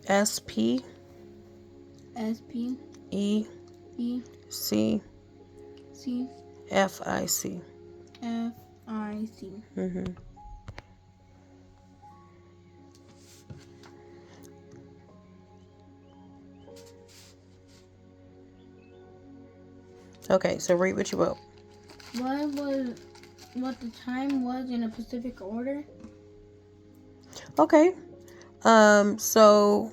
S P SP E E C C FIC. FIC. Okay, so read what you wrote. What the time was in a specific order? Okay. So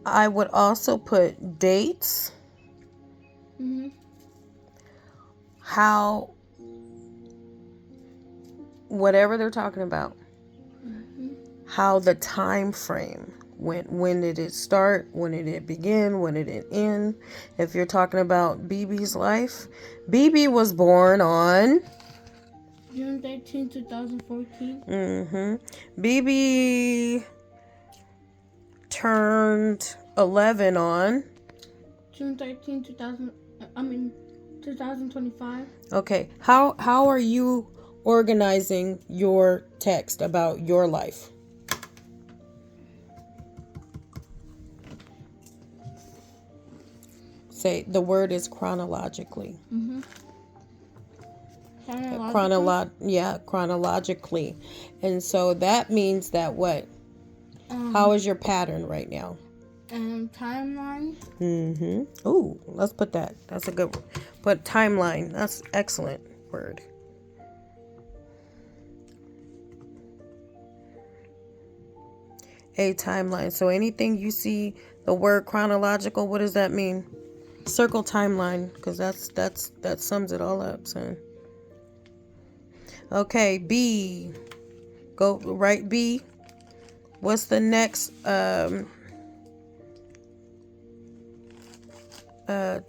I would also put dates, how, whatever they're talking about, how the time frame went. When did it start? When did it begin? When did it end? If you're talking about BB's life, BB was born on June 13, 2014. BB turned 11 on June 13, 2025. Okay, how are you organizing your text about your life? Say the word is chronologically. Chronologically. And so that means that what? How is your pattern right now? Timeline. Ooh, let's put that. That's a good one. But timeline. That's excellent word. A timeline. So anything you see the word chronological, what does that mean? Circle timeline, because that sums it all up, son. Okay, B. Go right, B. What's the next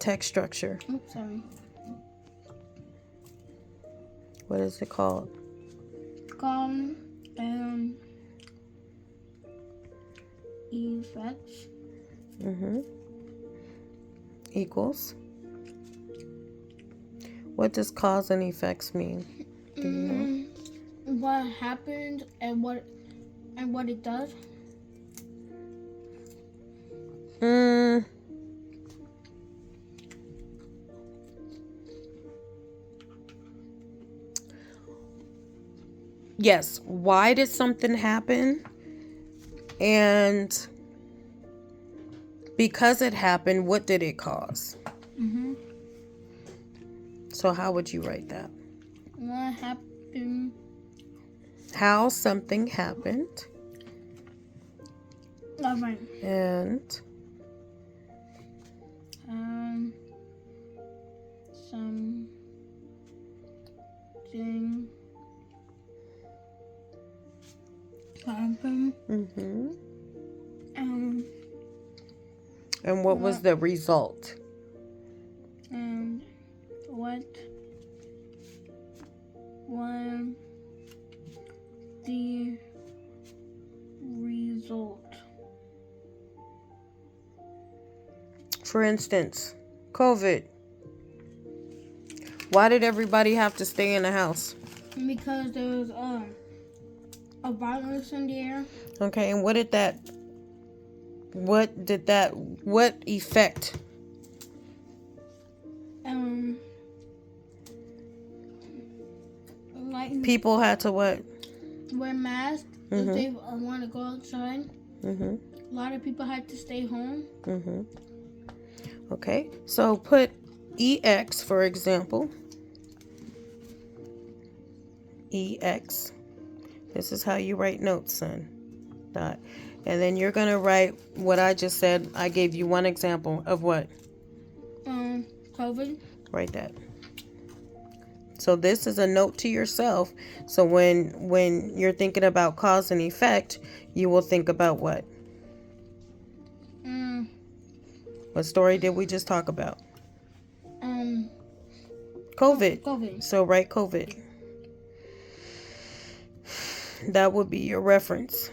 text structure? Oops, sorry. What is it called? Effects. Equals. What does cause and effects mean? Do you know? What happened and what it does. Yes. Why did something happen? And because it happened, what did it cause? So how would you write that? What happened? How something happened. All right. And Something happened. And what was the result? And what was the result? For instance, COVID. Why did everybody have to stay in the house? Because there was a virus in the air. Okay, and what effect? Like People had to what? Wear masks if they want to go outside. A lot of people had to stay home. Okay, so put EX for example. EX. This is how you write notes, son. Dot. And then you're going to write what I just said. I gave you one example of what? COVID. Write that. So this is a note to yourself. So when you're thinking about cause and effect, you will think about what? What story did we just talk about? COVID. So write COVID. That would be your reference.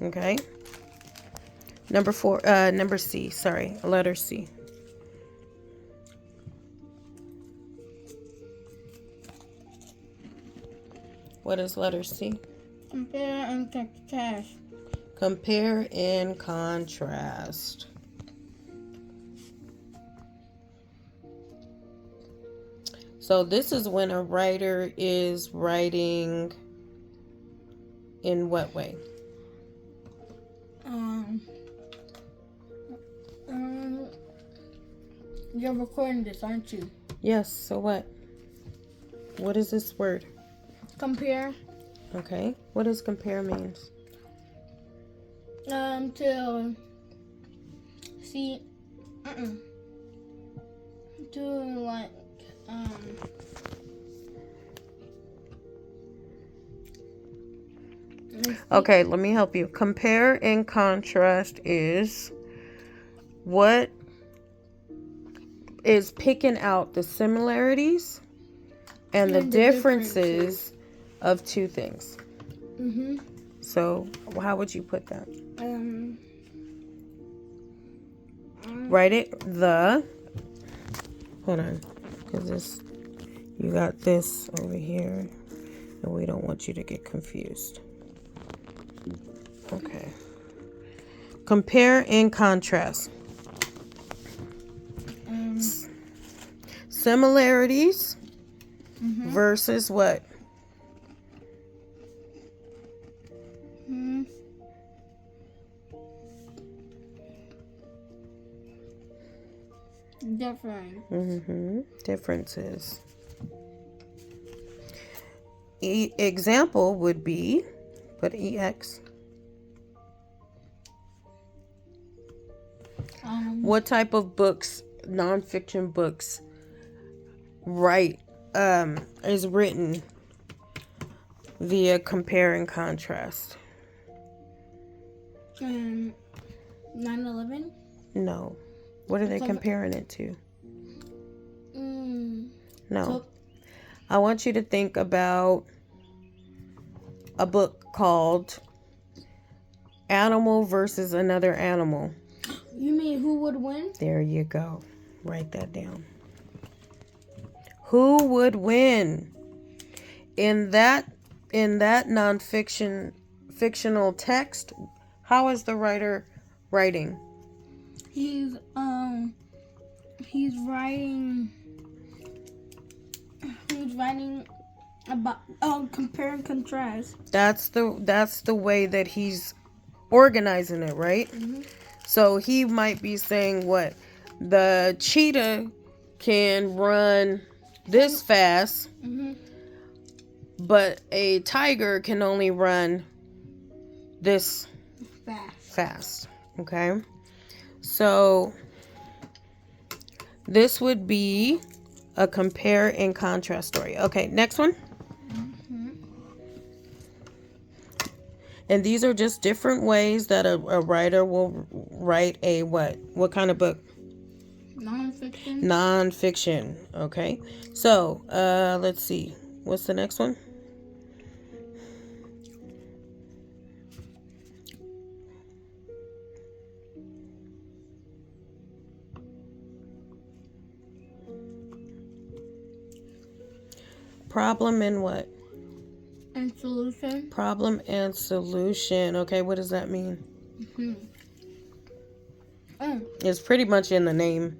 Okay. Number C. Sorry, letter C. What is letter C? Compare and contrast. Compare and contrast. So this is when a writer is writing in what way? You're recording this, aren't you? Yes, so what? What is this word? Compare. Okay. What does compare means? To see, to like, Okay, let me help you. Compare and contrast is what is picking out the similarities and the differences of two things. So, how would you put that? Write it hold on, because you got this over here, and we don't want you to get confused. Okay. Compare and contrast. Similarities versus what? Different. Differences. Example would be, put EX. What type of books, nonfiction books, is written via compare and contrast? 9/11? No. What are they comparing it to? No. I want you to think about a book called Animal versus Another Animal. You mean who would win? There you go. Write that down. Who would win? In that fictional text, how is the writer writing? He's writing about compare and contrast. That's the way that he's organizing it, right? So he might be saying what? The cheetah can run this fast, but a tiger can only run this fast. Okay? So this would be a compare and contrast story. Okay, next one. And these are just different ways that a writer will write a what? What kind of book? Nonfiction. Nonfiction. Okay. So, let's see. What's the next one? Problem and what? And solution. Problem and solution. Okay, what does that mean? It's pretty much in the name.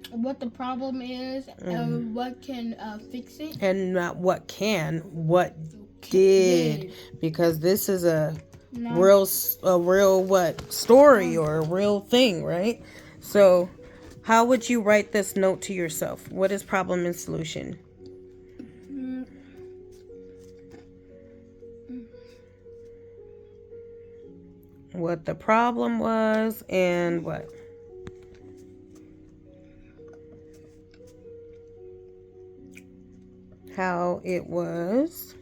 What the problem is, and what can fix it. And not what can, what did. Because this is a real what? Story or a real thing, right? So, how would you write this note to yourself? What is problem and solution? What the problem was and what? How it was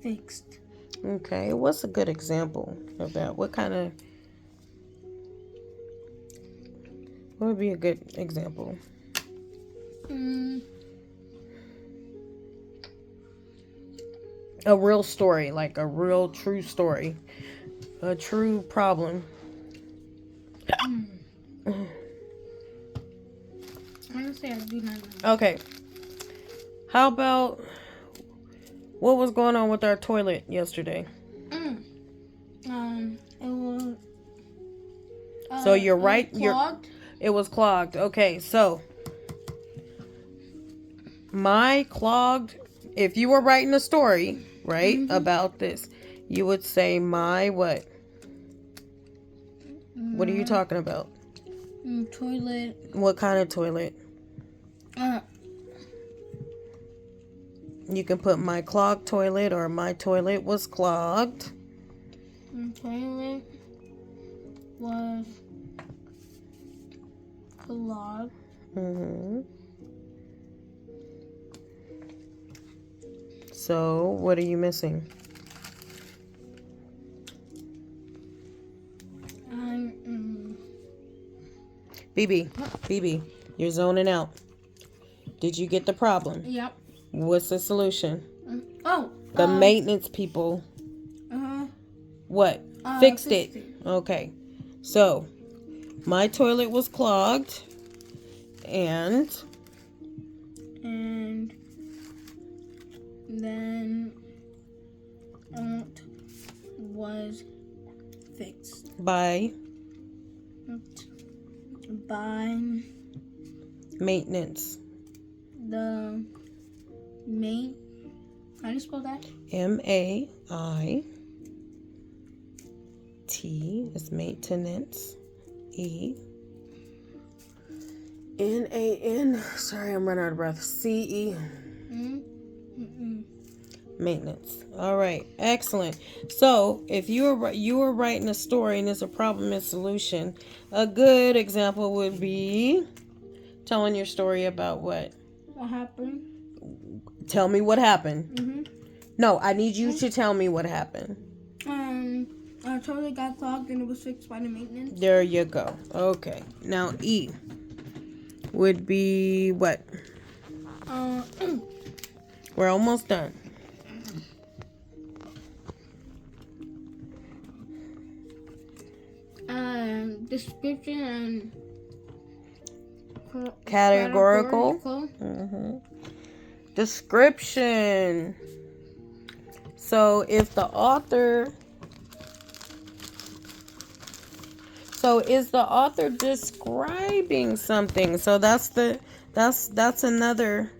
fixed. Okay, what's a good example of that? What would be a good example? A real story, like a real true story. A true problem. I'm Honestly, I do not know. Okay. How about what was going on with our toilet yesterday? It was. So you're right. Clogged. It was clogged. Okay, so my clogged. If you were writing a story, right, about this, you would say my what? What are you talking about? Toilet. What kind of toilet? You can put my clogged toilet or my toilet was clogged. Toilet was clogged. So, what are you missing? BB, you're zoning out. Did you get the problem? Yep. What's the solution? Oh. The maintenance people. What? Fixed it. Okay. So, my toilet was clogged. And then it was fixed by maintenance. The how do you spell that? MAIT is maintenance. ENAN. Sorry, I'm running out of breath. CE. Maintenance. All right, excellent. So, if you were writing a story and there's a problem and solution, a good example would be telling your story about what? What happened? Tell me what happened. No, I need you to tell me what happened. Our toilet got clogged and it was fixed by the maintenance. There you go. Okay. Now E would be what? We're almost done. Description and categorical. Description. So if the author, is the author describing something? So that's another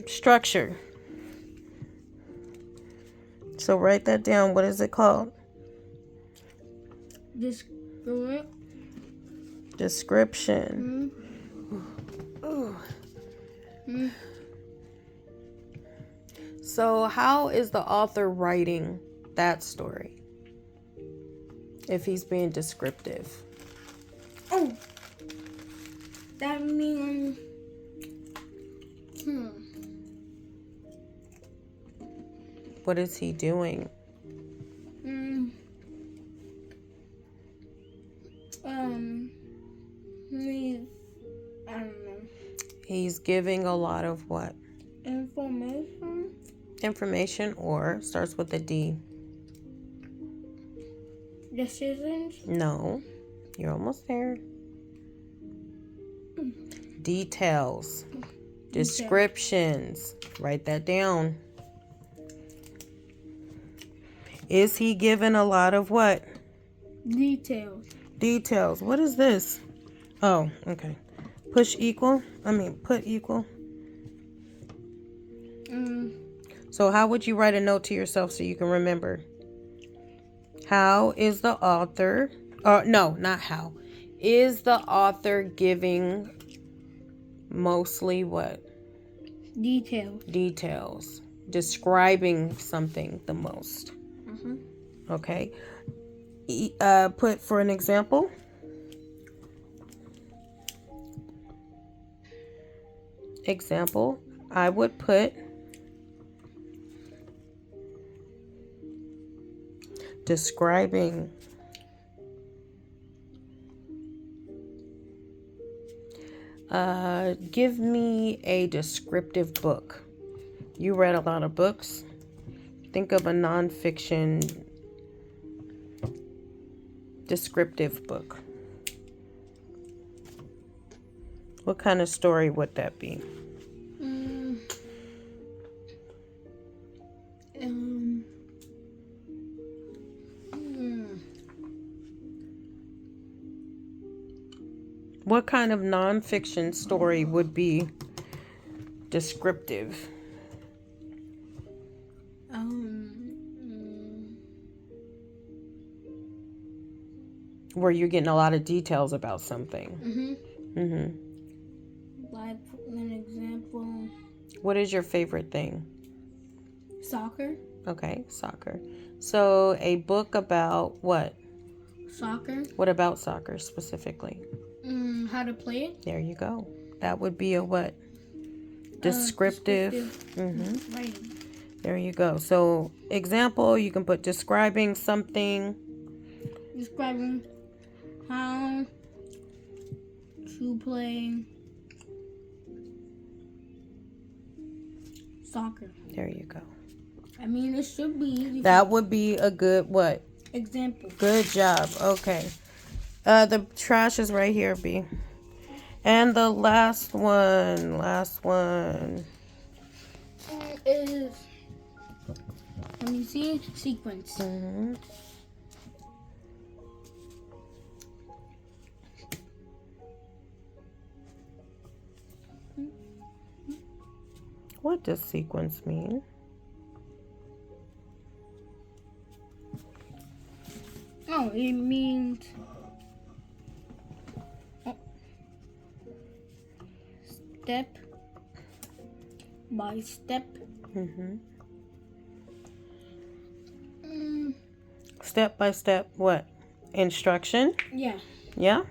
structure. So write that down. What is it called? Description. So how is the author writing that story if he's being descriptive? That means What is he doing? I don't know. He's giving a lot of what? Information, or starts with a D. Decisions? No, you're almost there. Details. Descriptions. Write that down. Is he given a lot of what? Details. What is this? Oh, okay. Put equal. So how would you write a note to yourself so you can remember? How is the author... no, not how. Is the author giving mostly what? Details. Describing something the most. Okay. Put for an example. I would put describing. Give me a descriptive book. You read a lot of books. Think of a nonfiction descriptive book. What kind of story would that be? What kind of nonfiction story would be descriptive? Where you're getting a lot of details about something. Like an example. What is your favorite thing? Soccer. Okay, soccer. So a book about what? Soccer. What about soccer specifically? How to play it. There you go. That would be a what? Descriptive. Writing. There you go. So example, you can put describing something. Describing how to play soccer. There you go. I mean, it should be easy. That would be a good what? Example. Good job. Okay. The trash is right here, B. And the last one is, let me see, sequence. What does sequence mean? Oh, it means step by step. Step by step what? Instruction? Yeah. Yeah?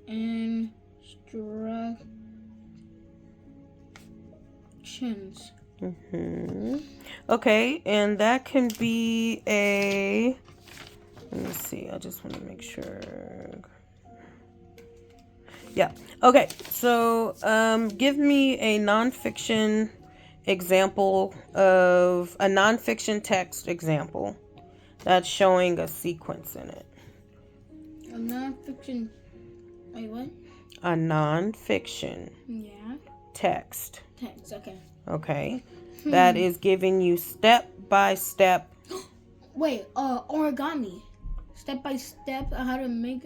Instructions. Okay, and that can be a... Let me see. I just want to make sure. Yeah. Okay. So, give me a nonfiction example of a nonfiction text example that's showing a sequence in it. A nonfiction. Wait, what? A nonfiction. Yeah. Text. Text. Okay. Okay. That is giving you step by step. Wait. Origami. Step by step how to make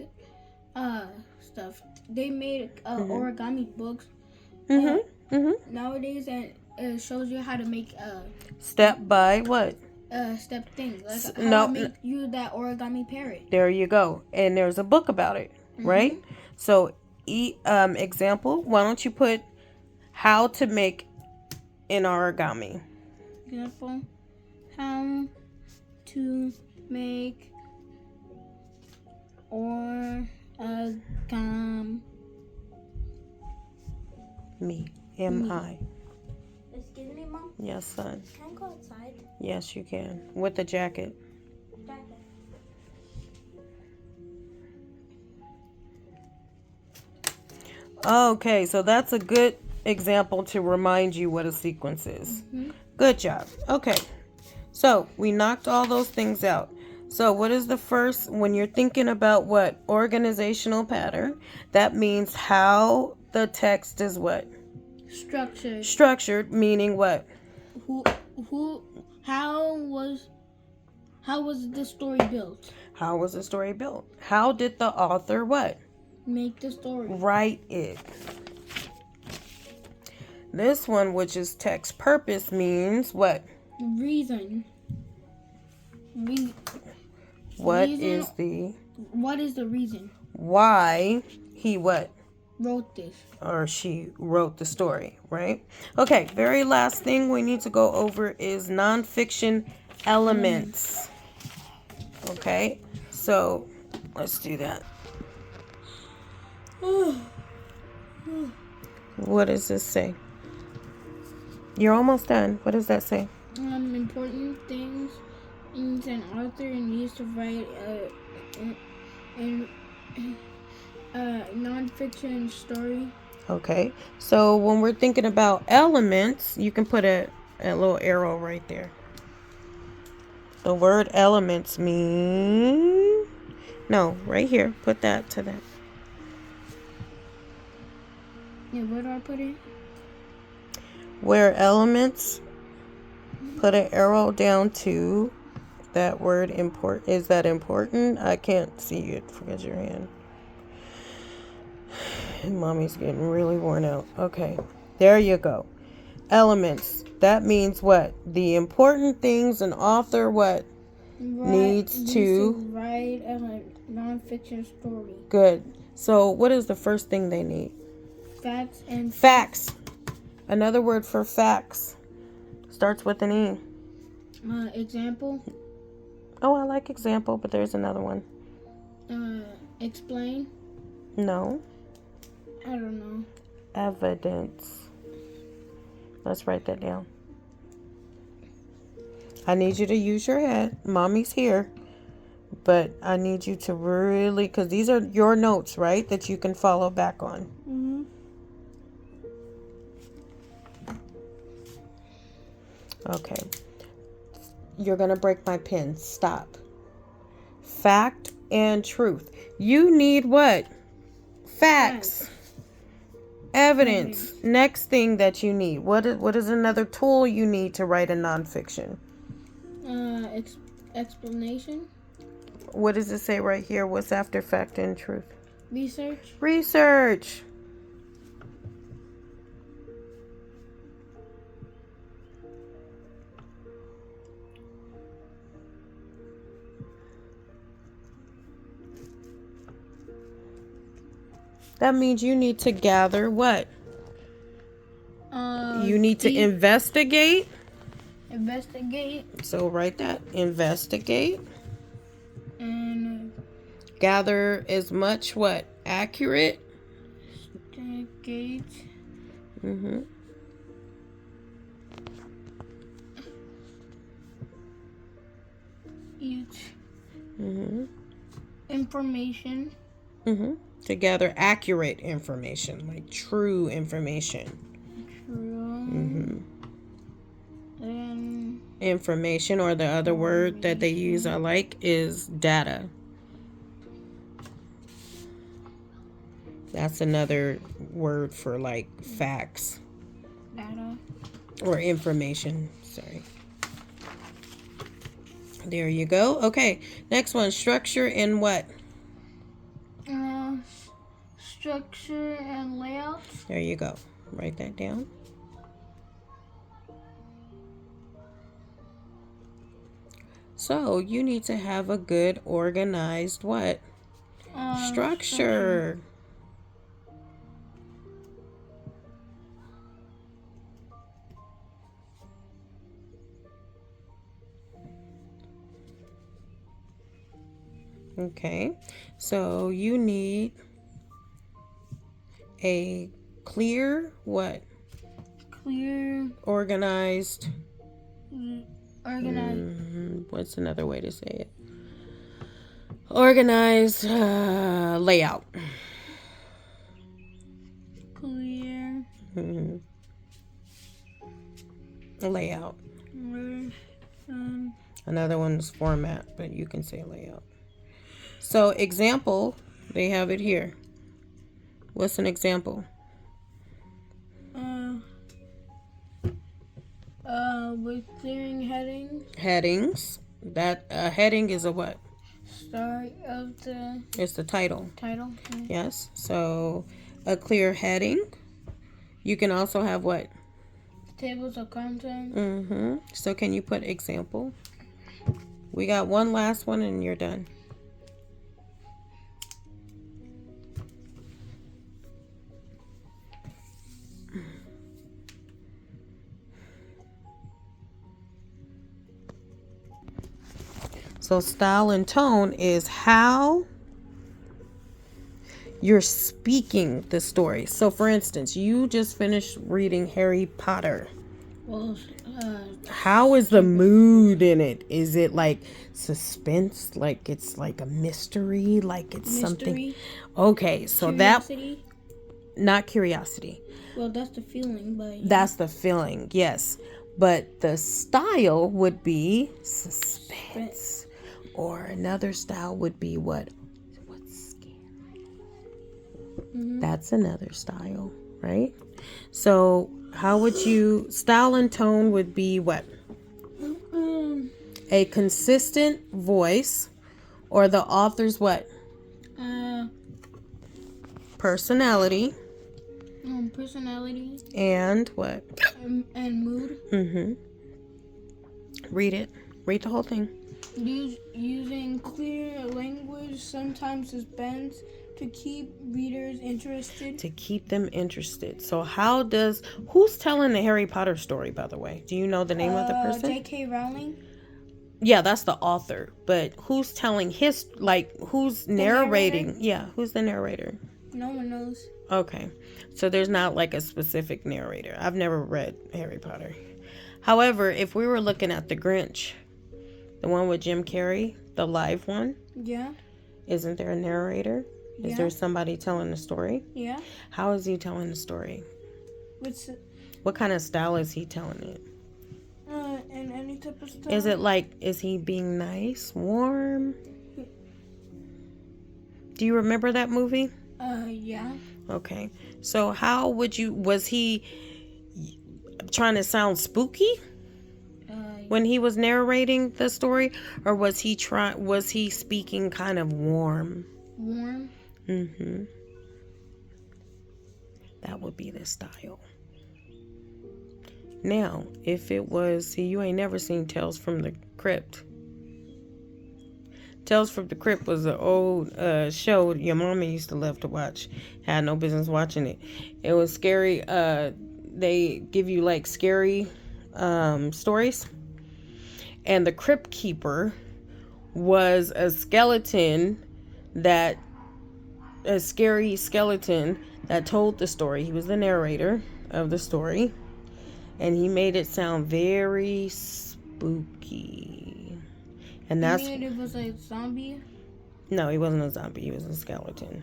stuff. They made origami books nowadays, and it shows you how to make step by what? Step things like how to make you that origami parrot. There you go, and there's a book about it, right? So, example. Why don't you put how to make an origami? Example: how to make origami. Me. M-I. Excuse me, Mom? Yes, son. Can I go outside? Yes, you can. With the jacket. Okay, so that's a good example to remind you what a sequence is. Good job. Okay, so we knocked all those things out. So what is the first, when you're thinking about what? Organizational pattern. That means how the text is what? Structured. Structured, meaning what? How was the story built? How was the story built? How did the author what? Make the story. Write it. This one, which is text purpose, means what? Reason. What reason, is the... What is the reason? Why he what? Wrote this. Or she wrote the story, right? Okay, very last thing we need to go over is nonfiction elements. Okay, so let's do that. What does this say? You're almost done. What does that say? Important things an author needs to write a nonfiction story. Okay, so when we're thinking about elements, you can put a little arrow right there. The word elements mean... No, right here. Put that to that. Yeah, where do I put it? Where elements, put an arrow down to that word important. Is that important? I can't see it because your hand. Mommy's getting really worn out. Okay, there you go. Elements. That means what? The important things an author what? Needs to write a nonfiction story. Good. So what is the first thing they need? Facts and facts. Another word for facts starts with an E. Example. Oh, I like example, but there's another one. Explain. No. I don't know. Evidence. Let's write that down. I need you to use your head. Mommy's here. But I need you to really, because these are your notes, right? That you can follow back on. Mm-hmm. Okay. You're going to break my pen. Stop. Fact and truth. You need what? Facts. Evidence. Next thing that you need. What is another tool you need to write a nonfiction? Explanation. What does it say right here? What's after fact and truth? Research. Research. That means you need to gather what? You need to investigate. Investigate. So write that. Investigate. And gather as much what? Accurate. Investigate. Mm-hmm. Each. Mm-hmm. Information. Mm-hmm. To gather accurate information, like true information. True. Mm-hmm. And information, or the other word that they use I like is data. That's another word for like facts. Data. Or information. Sorry. There you go. Okay. Next one. Structure and what? Structure and layout. There you go. Write that down. So you need to have a good organized what? Structure. Okay, so you need a clear what? Clear. Organized. Organized. What's another way to say it? Organized layout. Clear. Layout. Another one's format, but you can say layout. So example, they have it here. What's an example? With clearing headings. Headings. That heading is a what? Start of the. It's the title. Title. Yes. So a clear heading. You can also have what? Tables of contents. Mm-hmm. So can you put example? We got one last one and you're done. So style and tone is how you're speaking the story. So for instance, you just finished reading Harry Potter. Well, how is the mood in it? Is it like suspense? Like it's like a mystery? Like it's something? Okay, so curiosity? Not curiosity. Well, that's the feeling, but... That's the feeling, yes. But the style would be suspense. Or another style would be what? What's scary? Mm-hmm. That's another style, right? So how would you, style and tone would be what? A consistent voice, or the author's what? Personality. Personality. And what? And mood. Read it. Read the whole thing. Using clear language, sometimes suspense, to keep readers interested. To keep them interested. So who's telling the Harry Potter story, by the way? Do you know the name of the person? J.K. Rowling. Yeah, that's the author. But who's telling who's narrating? Narrator? Yeah, who's the narrator? No one knows. Okay. So there's not like a specific narrator. I've never read Harry Potter. However, if we were looking at The Grinch, the one with Jim Carrey, the live one. Yeah. Isn't there a narrator? Is there somebody telling the story? Yeah. How is he telling the story? What kind of style is he telling it? In any type of style. Is he being nice, warm? Do you remember that movie? Yeah. Okay. So was he trying to sound spooky when he was narrating the story, or was he speaking kind of warm? Warm. That would be the style. Now, if it was, you ain't never seen Tales from the Crypt. Tales from the Crypt was an old show your mama used to love to watch. Had no business watching it. It was scary. They give you like scary stories. And the Crypt Keeper was a scary skeleton that told the story. He was the narrator of the story. And he made it sound very spooky. And that's... You mean it was a zombie? No, he wasn't a zombie. He was a skeleton.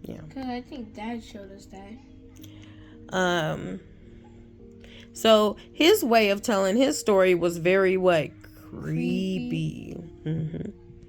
Yeah. Because I think Dad showed us that. So his way of telling his story was very, what? Creepy.